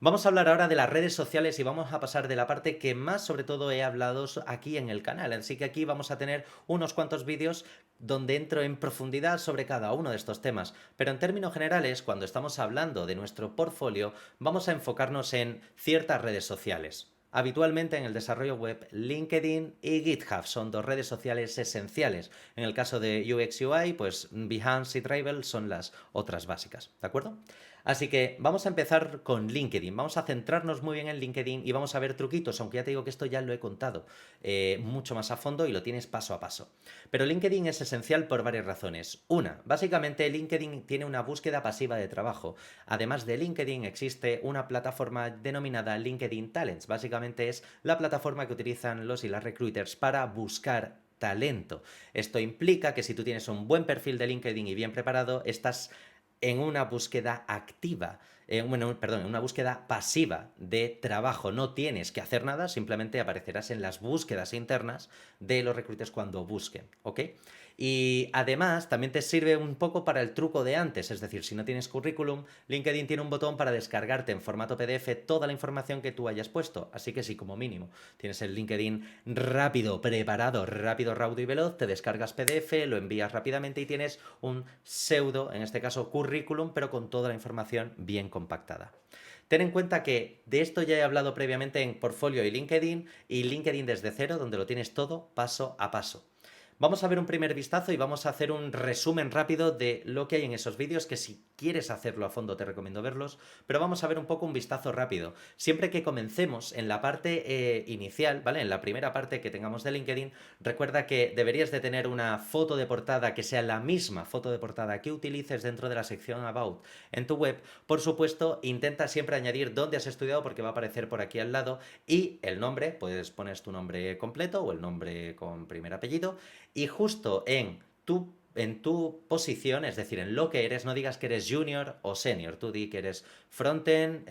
Vamos a hablar ahora de las redes sociales y vamos a pasar de la parte que más sobre todo he hablado aquí en el canal. Así que aquí vamos a tener unos cuantos vídeos donde entro en profundidad sobre cada uno de estos temas. Pero en términos generales, cuando estamos hablando de nuestro portfolio, vamos a enfocarnos en ciertas redes sociales. Habitualmente en el desarrollo web, LinkedIn y GitHub son dos redes sociales esenciales. En el caso de UX UI, pues Behance y Dribbble son las otras básicas, ¿de acuerdo? Así que vamos a empezar con LinkedIn. Vamos a centrarnos muy bien en LinkedIn y vamos a ver truquitos, aunque ya te digo que esto ya lo he contado mucho más a fondo y lo tienes paso a paso. Pero LinkedIn es esencial por varias razones. Una, básicamente LinkedIn tiene una búsqueda pasiva de trabajo. Además de LinkedIn existe una plataforma denominada LinkedIn Talents. Básicamente es la plataforma que utilizan los y las recruiters para buscar talento. Esto implica que si tú tienes un buen perfil de LinkedIn y bien preparado, estás en una búsqueda activa, en una búsqueda pasiva de trabajo. No tienes que hacer nada, simplemente aparecerás en las búsquedas internas de los recruiters cuando busquen, ¿ok? Y además también te sirve un poco para el truco de antes, es decir, si no tienes currículum, LinkedIn tiene un botón para descargarte en formato PDF toda la información que tú hayas puesto. Así que si como mínimo tienes el LinkedIn rápido, preparado, rápido, raudo y veloz, te descargas PDF, lo envías rápidamente y tienes un pseudo, en este caso currículum, pero con toda la información bien compactada. Ten en cuenta que de esto ya he hablado previamente en Portfolio y LinkedIn desde cero, donde lo tienes todo paso a paso. Vamos a ver un primer vistazo y vamos a hacer un resumen rápido de lo que hay en esos vídeos, que si quieres hacerlo a fondo te recomiendo verlos, pero vamos a ver un poco un vistazo rápido. Siempre que comencemos en la parte inicial, ¿vale? En la primera parte que tengamos de LinkedIn, recuerda que deberías de tener una foto de portada que sea la misma foto de portada que utilices dentro de la sección About en tu web. Por supuesto, intenta siempre añadir dónde has estudiado porque va a aparecer por aquí al lado y el nombre, puedes poner tu nombre completo o el nombre con primer apellido y justo en tu posición, es decir, en lo que eres, no digas que eres junior o senior, tú di que eres frontend,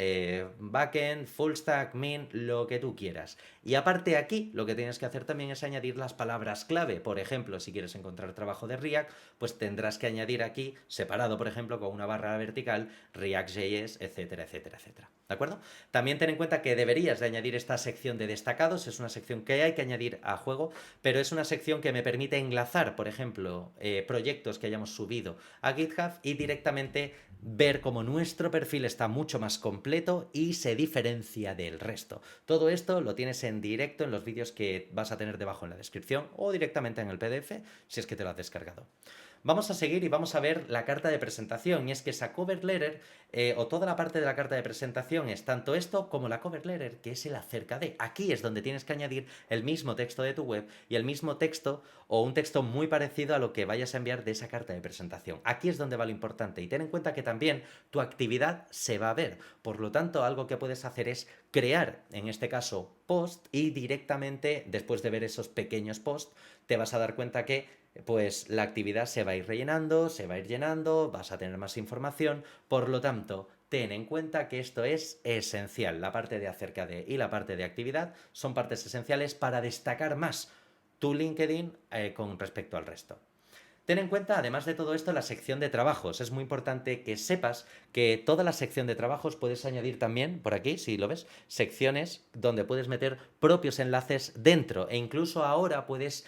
backend, full stack, min, lo que tú quieras. Y aparte aquí, lo que tienes que hacer también es añadir las palabras clave. Por ejemplo, si quieres encontrar trabajo de React, pues tendrás que añadir aquí, separado, por ejemplo, con una barra vertical, React.js, etcétera, etcétera, etcétera. ¿De acuerdo? También ten en cuenta que deberías de añadir esta sección de destacados, es una sección que hay que añadir a juego, pero es una sección que me permite enlazar, por ejemplo, proyectos que hayamos subido a GitHub y directamente ver cómo nuestro perfil está mucho más completo y se diferencia del resto. Todo esto lo tienes en directo en los vídeos que vas a tener debajo en la descripción o directamente en el PDF si es que te lo has descargado. Vamos a seguir y vamos a ver la carta de presentación. Y es que esa cover letter, o toda la parte de la carta de presentación, es tanto esto como la cover letter, que es el acerca de. Aquí es donde tienes que añadir el mismo texto de tu web y el mismo texto o un texto muy parecido a lo que vayas a enviar de esa carta de presentación. Aquí es donde va lo importante. Y ten en cuenta que también tu actividad se va a ver. Por lo tanto, algo que puedes hacer es crear, en este caso, post y directamente, después de ver esos pequeños posts, te vas a dar cuenta que pues la actividad se va a ir rellenando, se va a ir llenando, vas a tener más información, por lo tanto, ten en cuenta que esto es esencial. La parte de acerca de y la parte de actividad son partes esenciales para destacar más tu LinkedIn con respecto al resto. Ten en cuenta, además de todo esto, la sección de trabajos. Es muy importante que sepas que toda la sección de trabajos puedes añadir también, por aquí, si lo ves, secciones donde puedes meter propios enlaces dentro. E incluso ahora puedes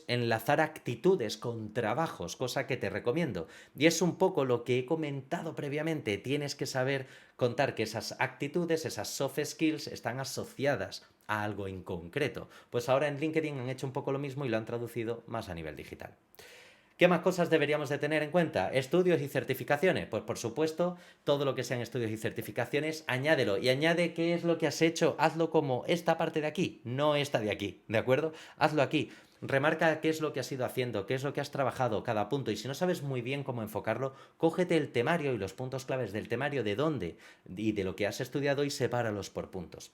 enlazar actitudes con trabajos, cosa que te recomiendo. Y es un poco lo que he comentado previamente. Tienes que saber contar que esas actitudes, esas soft skills, están asociadas a algo en concreto. Pues ahora en LinkedIn han hecho un poco lo mismo y lo han traducido más a nivel digital. ¿Qué más cosas deberíamos de tener en cuenta? Estudios y certificaciones. Pues por supuesto, todo lo que sean estudios y certificaciones, añádelo. Y añade qué es lo que has hecho. Hazlo como esta parte de aquí, no esta de aquí, ¿de acuerdo? Hazlo aquí. Remarca qué es lo que has ido haciendo, qué es lo que has trabajado, cada punto. Y si no sabes muy bien cómo enfocarlo, cógete el temario y los puntos claves del temario, de dónde y de lo que has estudiado y sepáralos por puntos.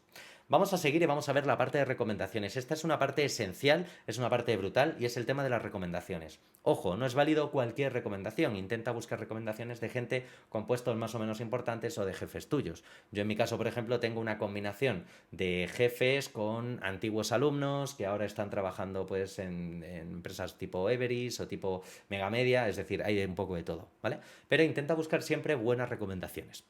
Vamos a seguir y vamos a ver la parte de recomendaciones. Esta es una parte esencial, es una parte brutal y es el tema de las recomendaciones. Ojo, no es válido cualquier recomendación. Intenta buscar recomendaciones de gente con puestos más o menos importantes o de jefes tuyos. Yo en mi caso, por ejemplo, tengo una combinación de jefes con antiguos alumnos que ahora están trabajando pues en empresas tipo Everest o tipo Megamedia, es decir, hay un poco de todo, ¿vale? Pero intenta buscar siempre buenas recomendaciones.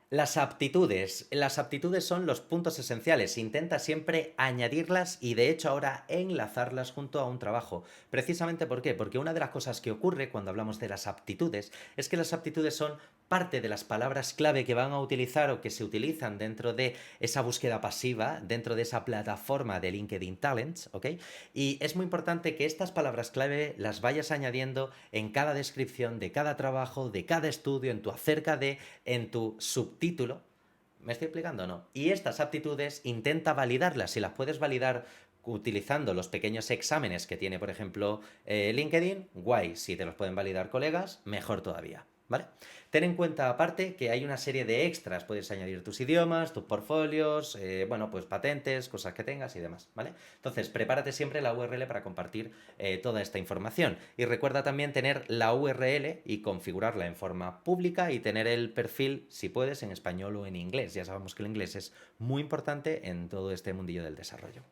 Las aptitudes. Las aptitudes son los puntos esenciales. Intenta siempre añadirlas y de hecho ahora enlazarlas junto a un trabajo. Precisamente ¿por qué? Porque una de las cosas que ocurre cuando hablamos de las aptitudes es que las aptitudes son parte de las palabras clave que van a utilizar o que se utilizan dentro de esa búsqueda pasiva, dentro de esa plataforma de LinkedIn Talents, ¿ok? Y es muy importante que estas palabras clave las vayas añadiendo en cada descripción de cada trabajo, de cada estudio, en tu acerca de, en tu subtítulo. ¿Me estoy explicando o no? Y estas aptitudes intenta validarlas. Si las puedes validar utilizando los pequeños exámenes que tiene, por ejemplo, LinkedIn, guay. Si te los pueden validar colegas, mejor todavía. ¿Vale? Ten en cuenta aparte que hay una serie de extras, puedes añadir tus idiomas, tus portfolios, bueno, pues patentes, cosas que tengas y demás, ¿vale? Entonces, prepárate siempre la URL para compartir toda esta información. Y recuerda también tener la URL y configurarla en forma pública y tener el perfil, si puedes, en español o en inglés. Ya sabemos que el inglés es muy importante en todo este mundillo del desarrollo.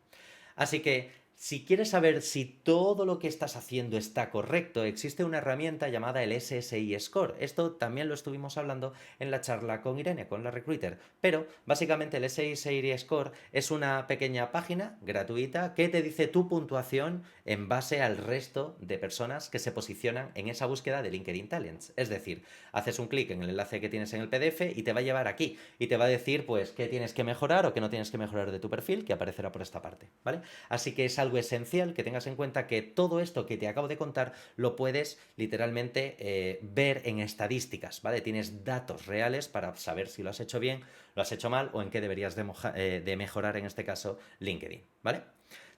Así que, si quieres saber si todo lo que estás haciendo está correcto, existe una herramienta llamada el SSI Score. Esto también lo estuvimos hablando en la charla con Irene, con la Recruiter. Pero, básicamente, el SSI Score es una pequeña página gratuita que te dice tu puntuación en base al resto de personas que se posicionan en esa búsqueda de LinkedIn Talents. Es decir, haces un clic en el enlace que tienes en el PDF y te va a llevar aquí. Y te va a decir, pues, qué tienes que mejorar o qué no tienes que mejorar de tu perfil, que aparecerá por esta parte, ¿vale? Así que es algo esencial que tengas en cuenta que todo esto que te acabo de contar lo puedes literalmente ver en estadísticas, ¿vale? Tienes datos reales para saber si lo has hecho bien, lo has hecho mal o en qué deberías de mejorar en este caso LinkedIn, ¿vale?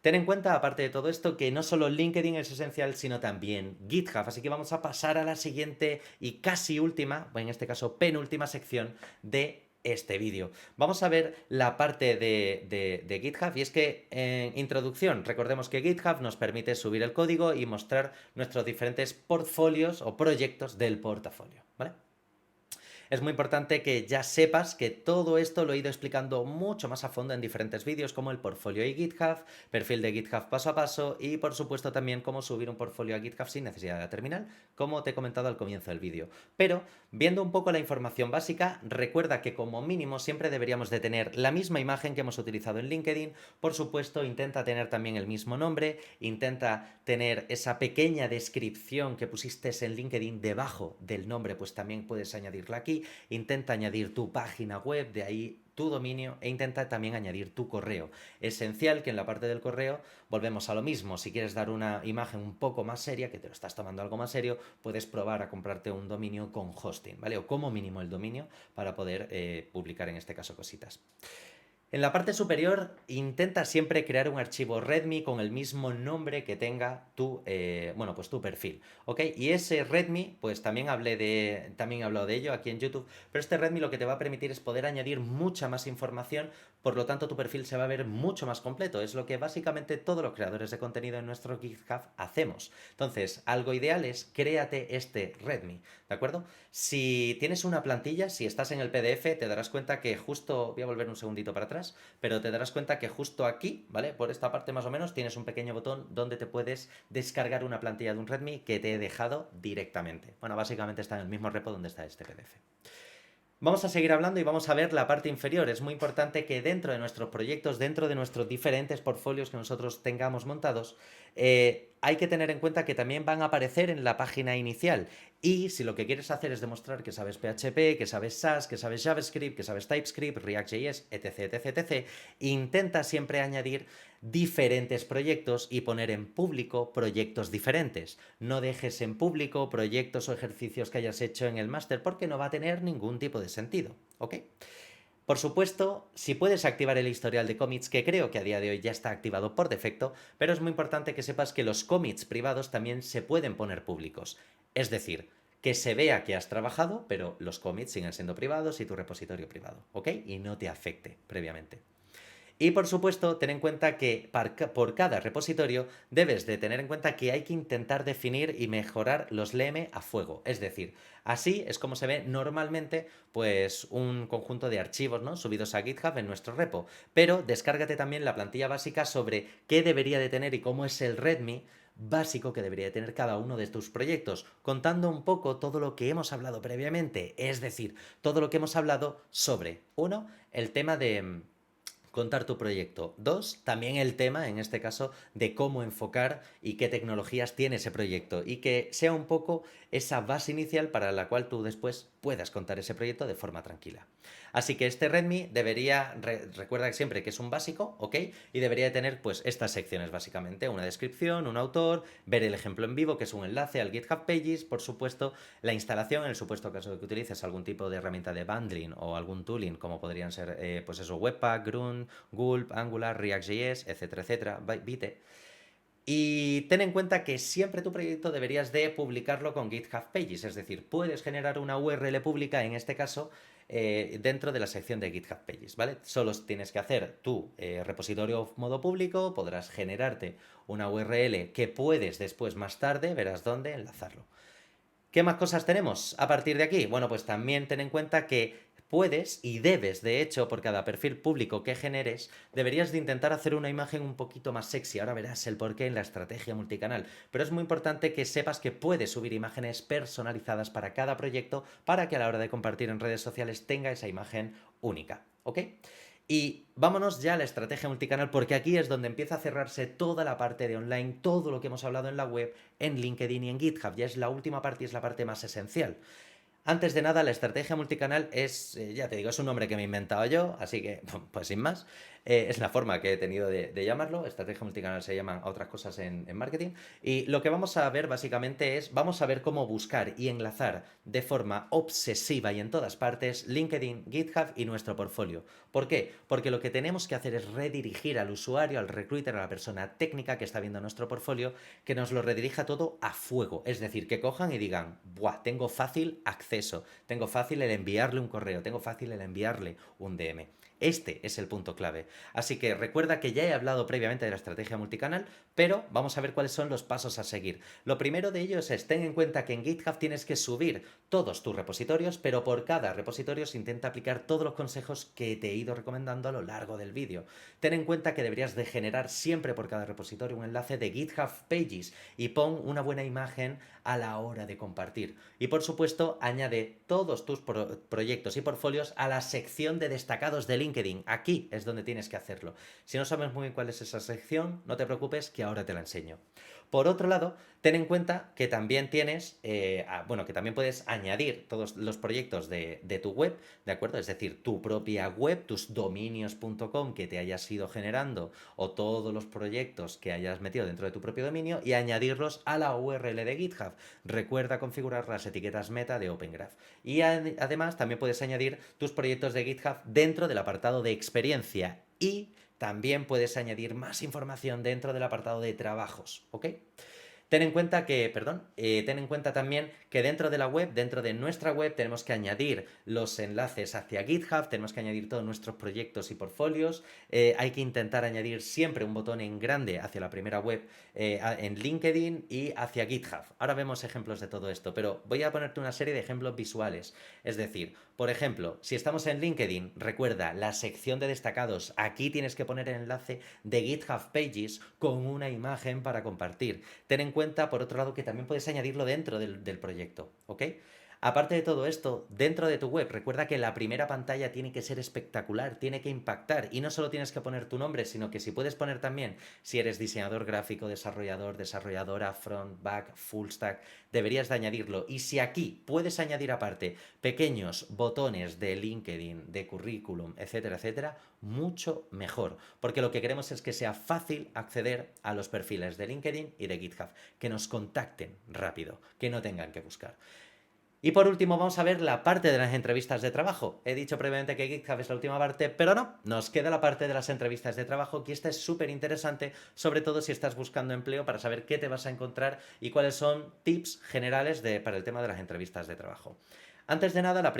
Ten en cuenta, aparte de todo esto, que no solo LinkedIn es esencial, sino también GitHub. Así que vamos a pasar a la siguiente y casi última, o en este caso penúltima sección de este vídeo. Vamos a ver la parte de GitHub y es que en introducción, recordemos que GitHub nos permite subir el código y mostrar nuestros diferentes portfolios o proyectos del portafolio, ¿vale? Es muy importante que ya sepas que todo esto lo he ido explicando mucho más a fondo en diferentes vídeos como el portfolio y GitHub, perfil de GitHub paso a paso y por supuesto también cómo subir un portfolio a GitHub sin necesidad de la terminal, como te he comentado al comienzo del vídeo. Pero viendo un poco la información básica, recuerda que como mínimo siempre deberíamos de tener la misma imagen que hemos utilizado en LinkedIn. Por supuesto, intenta tener también el mismo nombre, intenta tener esa pequeña descripción que pusiste en LinkedIn debajo del nombre, pues también puedes añadirla aquí. Intenta añadir tu página web, de ahí tu dominio e intenta también añadir tu correo. Esencial que en la parte del correo volvemos a lo mismo. Si quieres dar una imagen un poco más seria, que te lo estás tomando algo más serio, puedes probar a comprarte un dominio con hosting, ¿vale? O como mínimo el dominio para poder publicar en este caso cositas. En la parte superior intenta siempre crear un archivo README con el mismo nombre que tenga tu, bueno, pues tu perfil, ¿ok? Y ese README, pues también también he hablado de ello aquí en YouTube, pero este README lo que te va a permitir es poder añadir mucha más información, por lo tanto tu perfil se va a ver mucho más completo, es lo que básicamente todos los creadores de contenido en nuestro GitHub hacemos. Entonces, algo ideal es créate este README, ¿de acuerdo? Si tienes una plantilla, si estás en el PDF, te darás cuenta que justo, voy a volver un segundito para atrás, pero te darás cuenta que justo aquí, ¿vale? Por esta parte más o menos, tienes un pequeño botón donde te puedes descargar una plantilla de un README que te he dejado directamente. Bueno, básicamente está en el mismo repo donde está este PDF. Vamos a seguir hablando y vamos a ver la parte inferior. Es muy importante que dentro de nuestros proyectos, dentro de nuestros diferentes portfolios que nosotros tengamos montados, hay que tener en cuenta que también van a aparecer en la página inicial. Y si lo que quieres hacer es demostrar que sabes PHP, que sabes SAS, que sabes JavaScript, que sabes TypeScript, React.js, etc, etc, etc, intenta siempre añadir diferentes proyectos y poner en público proyectos diferentes. No dejes en público proyectos o ejercicios que hayas hecho en el máster porque no va a tener ningún tipo de sentido, ¿ok? Por supuesto, si puedes activar el historial de commits, que creo que a día de hoy ya está activado por defecto, pero es muy importante que sepas que los commits privados también se pueden poner públicos. Es decir, que se vea que has trabajado, pero los commits siguen siendo privados y tu repositorio privado, ¿ok? Y no te afecte previamente. Y por supuesto, ten en cuenta que por cada repositorio debes de tener en cuenta que hay que intentar definir y mejorar los LM a fuego. Es decir, así es como se ve normalmente pues un conjunto de archivos, ¿no?, subidos a GitHub en nuestro repo. Pero descárgate también la plantilla básica sobre qué debería de tener y cómo es el README básico que debería tener cada uno de tus proyectos, contando un poco todo lo que hemos hablado previamente, es decir, todo lo que hemos hablado sobre, uno, el tema de contar tu proyecto. Dos, también el tema, en este caso, de cómo enfocar y qué tecnologías tiene ese proyecto y que sea un poco esa base inicial para la cual tú después puedas contar ese proyecto de forma tranquila. Así que este README debería, recuerda siempre que es un básico, ¿ok? Y debería tener pues estas secciones básicamente, una descripción, un autor, ver el ejemplo en vivo, que es un enlace al GitHub Pages, por supuesto, la instalación, en el supuesto caso de que utilices algún tipo de herramienta de bundling o algún tooling, como podrían ser, pues eso, Webpack, Grunt, Gulp, Angular, React.js, etcétera, etcétera, Vite. Y ten en cuenta que siempre tu proyecto deberías de publicarlo con GitHub Pages, es decir, puedes generar una URL pública, en este caso, dentro de la sección de GitHub Pages, ¿vale? Solo tienes que hacer tu repositorio modo público, podrás generarte una URL que puedes después, más tarde, verás dónde enlazarlo. ¿Qué más cosas tenemos a partir de aquí? Bueno, pues también ten en cuenta que puedes y debes, de hecho, por cada perfil público que generes, deberías de intentar hacer una imagen un poquito más sexy. Ahora verás el porqué en la estrategia multicanal. Pero es muy importante que sepas que puedes subir imágenes personalizadas para cada proyecto para que a la hora de compartir en redes sociales tenga esa imagen única. ¿Ok? Y vámonos ya a la estrategia multicanal, porque aquí es donde empieza a cerrarse toda la parte de online, todo lo que hemos hablado en la web, en LinkedIn y en GitHub. Ya es la última parte y es la parte más esencial. Antes de nada, la estrategia multicanal es, ya te digo, es un nombre que me he inventado yo, así que, pues sin más, es la forma que he tenido de llamarlo. Estrategia multicanal se llaman a otras cosas en marketing. Y lo que vamos a ver básicamente es, vamos a ver cómo buscar y enlazar de forma obsesiva y en todas partes LinkedIn, GitHub y nuestro portfolio. ¿Por qué? Porque lo que tenemos que hacer es redirigir al usuario, al recruiter, a la persona técnica que está viendo nuestro portfolio, que nos lo redirija todo a fuego. Es decir, que cojan y digan, ¡buah! Tengo fácil acceso, tengo fácil el enviarle un correo, tengo fácil el enviarle un DM. Este es el punto clave. Así que recuerda que ya he hablado previamente de la estrategia multicanal, pero vamos a ver cuáles son los pasos a seguir. Lo primero de ellos es, ten en cuenta que en GitHub tienes que subir todos tus repositorios, pero por cada repositorio se intenta aplicar todos los consejos que te he ido recomendando a lo largo del vídeo. Ten en cuenta que deberías de generar siempre por cada repositorio un enlace de GitHub Pages y pon una buena imagen a la hora de compartir. Y por supuesto, añade todos tus proyectos y portfolios a la sección de destacados de LinkedIn. Aquí es donde tienes que hacerlo. Si no sabes muy bien cuál es esa sección, no te preocupes que ahora te la enseño. Por otro lado, ten en cuenta que también tienes, que también puedes añadir todos los proyectos de tu web, ¿de acuerdo? Es decir, tu propia web, tus dominios.com que te hayas ido generando o todos los proyectos que hayas metido dentro de tu propio dominio y añadirlos a la URL de GitHub. Recuerda configurar las etiquetas meta de Open Graph. Y además también puedes añadir tus proyectos de GitHub dentro del apartado de experiencia y también puedes añadir más información dentro del apartado de trabajos, ¿ok? Ten en cuenta también que dentro de la web, dentro de nuestra web, tenemos que añadir los enlaces hacia GitHub, tenemos que añadir todos nuestros proyectos y portfolios, hay que intentar añadir siempre un botón en grande hacia la primera web en LinkedIn y hacia GitHub. Ahora vemos ejemplos de todo esto, pero voy a ponerte una serie de ejemplos visuales. Es decir, por ejemplo, si estamos en LinkedIn, recuerda la sección de destacados, aquí tienes que poner el enlace de GitHub Pages con una imagen para compartir. Ten en cuenta, por otro lado, que también puedes añadirlo dentro del proyecto, ¿ok? Aparte de todo esto, dentro de tu web, recuerda que la primera pantalla tiene que ser espectacular, tiene que impactar y no solo tienes que poner tu nombre, sino que si puedes poner también si eres diseñador gráfico, desarrollador, desarrolladora, front, back, full stack, deberías de añadirlo. Y si aquí puedes añadir aparte pequeños botones de LinkedIn, de currículum, etcétera, etcétera, mucho mejor, porque lo que queremos es que sea fácil acceder a los perfiles de LinkedIn y de GitHub, que nos contacten rápido, que no tengan que buscar. Y por último vamos a ver la parte de las entrevistas de trabajo. He dicho previamente que GitHub es la última parte, pero no, nos queda la parte de las entrevistas de trabajo, que esta es súper interesante, sobre todo si estás buscando empleo para saber qué te vas a encontrar y cuáles son tips generales para el tema de las entrevistas de trabajo. Antes de nada, la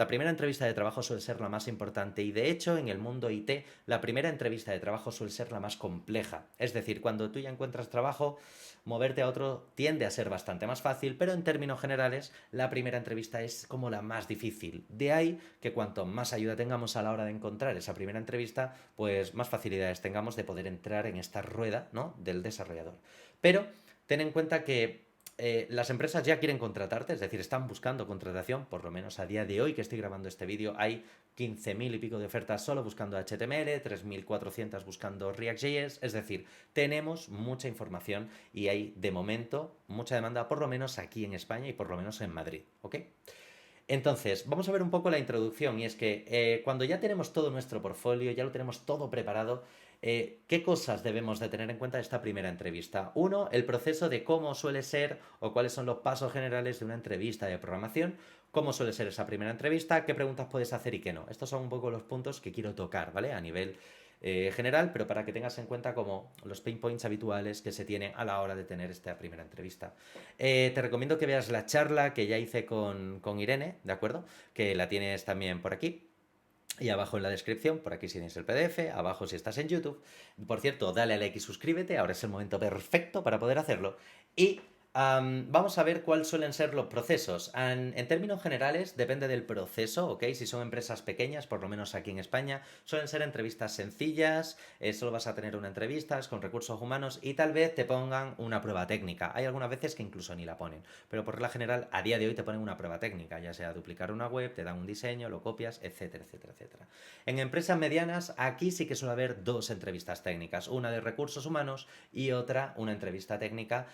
primera entrevista de trabajo suele ser la más importante y de hecho en el mundo IT la primera entrevista de trabajo suele ser la más compleja. Es decir, cuando tú ya encuentras trabajo, moverte a otro tiende a ser bastante más fácil, pero en términos generales la primera entrevista es como la más difícil. De ahí que cuanto más ayuda tengamos a la hora de encontrar esa primera entrevista, pues más facilidades tengamos de poder entrar en esta rueda, ¿no?, del desarrollador. Pero ten en cuenta que las empresas ya quieren contratarte, es decir, están buscando contratación, por lo menos a día de hoy que estoy grabando este vídeo, hay 15.000 y pico de ofertas solo buscando HTML, 3.400 buscando React.js, es decir, tenemos mucha información y hay de momento mucha demanda, por lo menos aquí en España y por lo menos en Madrid, ¿ok? Entonces, vamos a ver un poco la introducción y es que cuando ya tenemos todo nuestro portfolio, ya lo tenemos todo preparado, ¿qué cosas debemos de tener en cuenta de esta primera entrevista? Uno, el proceso de cómo suele ser o cuáles son los pasos generales de una entrevista de programación, cómo suele ser esa primera entrevista, qué preguntas puedes hacer y qué no. Estos son un poco los puntos que quiero tocar, ¿vale? A nivel general, pero para que tengas en cuenta como los pain points habituales que se tienen a la hora de tener esta primera entrevista. Te recomiendo que veas la charla que ya hice con Irene, ¿de acuerdo? Que la tienes también por aquí. Y abajo en la descripción, por aquí si tienes el PDF, abajo si estás en YouTube. Por cierto, dale a like y suscríbete, ahora es el momento perfecto para poder hacerlo. Y vamos a ver cuáles suelen ser los procesos. En términos generales, depende del proceso, ¿ok? Si son empresas pequeñas, por lo menos aquí en España, suelen ser entrevistas sencillas, solo vas a tener una entrevista con recursos humanos y tal vez te pongan una prueba técnica. Hay algunas veces que incluso ni la ponen, pero por regla general, a día de hoy te ponen una prueba técnica, ya sea duplicar una web, te dan un diseño, lo copias, etcétera, etcétera, etcétera. En empresas medianas, aquí sí que suele haber dos entrevistas técnicas, una de recursos humanos y otra, una entrevista técnica,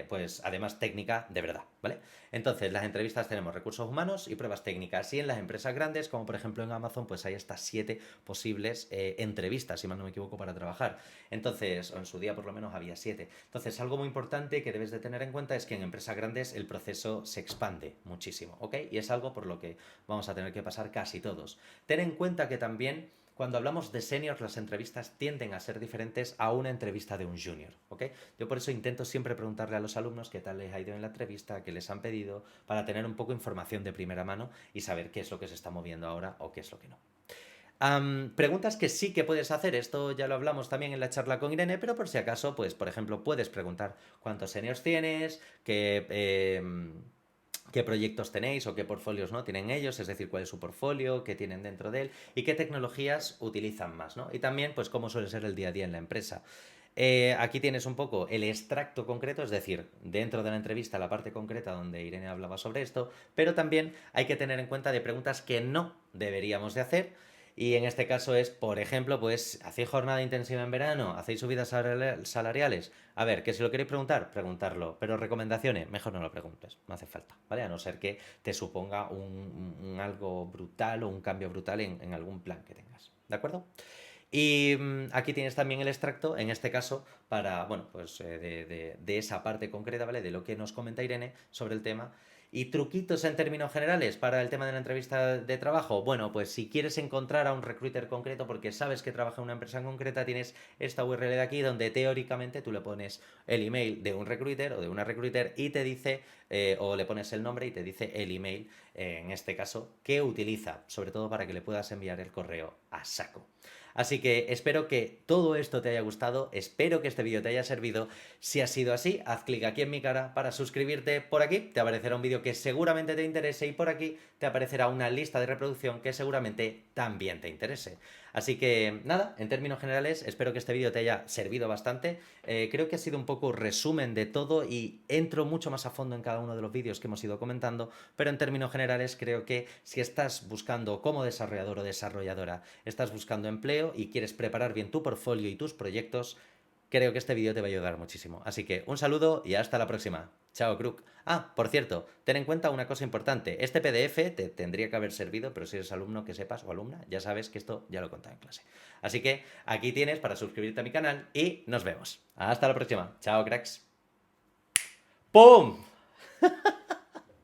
pues además técnica de verdad, ¿vale? Entonces, las entrevistas tenemos recursos humanos y pruebas técnicas. Y en las empresas grandes, como por ejemplo en Amazon, pues hay hasta 7 posibles entrevistas, si mal no me equivoco, para trabajar. Entonces, o en su día por lo menos había 7. Entonces, algo muy importante que debes de tener en cuenta es que en empresas grandes el proceso se expande muchísimo, ¿ok? Y es algo por lo que vamos a tener que pasar casi todos. Ten en cuenta que también cuando hablamos de seniors, las entrevistas tienden a ser diferentes a una entrevista de un junior, ¿ok? Yo por eso intento siempre preguntarle a los alumnos qué tal les ha ido en la entrevista, qué les han pedido, para tener un poco de información de primera mano y saber qué es lo que se está moviendo ahora o qué es lo que no. Preguntas que sí que puedes hacer, esto ya lo hablamos también en la charla con Irene, pero por si acaso, pues por ejemplo, puedes preguntar cuántos seniors tienes, qué proyectos tenéis o qué portfolios no tienen ellos, es decir, cuál es su portfolio, qué tienen dentro de él y qué tecnologías utilizan más, ¿no? Y también, pues, cómo suele ser el día a día en la empresa. Aquí tienes un poco el extracto concreto, es decir, dentro de la entrevista la parte concreta donde Irene hablaba sobre esto, pero también hay que tener en cuenta de preguntas que no deberíamos de hacer. Y en este caso es, por ejemplo, pues, ¿hacéis jornada intensiva en verano? ¿Hacéis subidas salariales? A ver, que si lo queréis preguntar, preguntarlo. Pero recomendaciones, mejor no lo preguntes, no hace falta, ¿vale? A no ser que te suponga un algo brutal o un cambio brutal en algún plan que tengas, ¿de acuerdo? Y aquí tienes también el extracto, en este caso, para, bueno, pues de esa parte concreta, ¿vale? De lo que nos comenta Irene sobre el tema. ¿Y truquitos en términos generales para el tema de la entrevista de trabajo? Bueno, pues si quieres encontrar a un recruiter concreto porque sabes que trabaja en una empresa concreta, tienes esta URL de aquí donde teóricamente tú le pones el email de un recruiter o de una recruiter y te dice, o le pones el nombre y te dice el email, en este caso, que utiliza, sobre todo para que le puedas enviar el correo a saco. Así que espero que todo esto te haya gustado, espero que este vídeo te haya servido. Si ha sido así, haz clic aquí en mi cara para suscribirte. Por aquí te aparecerá un vídeo que seguramente te interese y por aquí te aparecerá una lista de reproducción que seguramente también te interese. Así que nada, en términos generales, espero que este vídeo te haya servido bastante. Creo que ha sido un poco resumen de todo y entro mucho más a fondo en cada uno de los vídeos que hemos ido comentando, pero en términos generales creo que si estás buscando como desarrollador o desarrolladora, estás buscando empleo y quieres preparar bien tu portfolio y tus proyectos, creo que este vídeo te va a ayudar muchísimo. Así que un saludo y hasta la próxima. Chao, Crook. Ah, por cierto, ten en cuenta una cosa importante. Este PDF te tendría que haber servido, pero si eres alumno que sepas o alumna, ya sabes que esto ya lo he contado en clase. Así que aquí tienes para suscribirte a mi canal y nos vemos. Hasta la próxima. Chao, cracks. ¡Pum!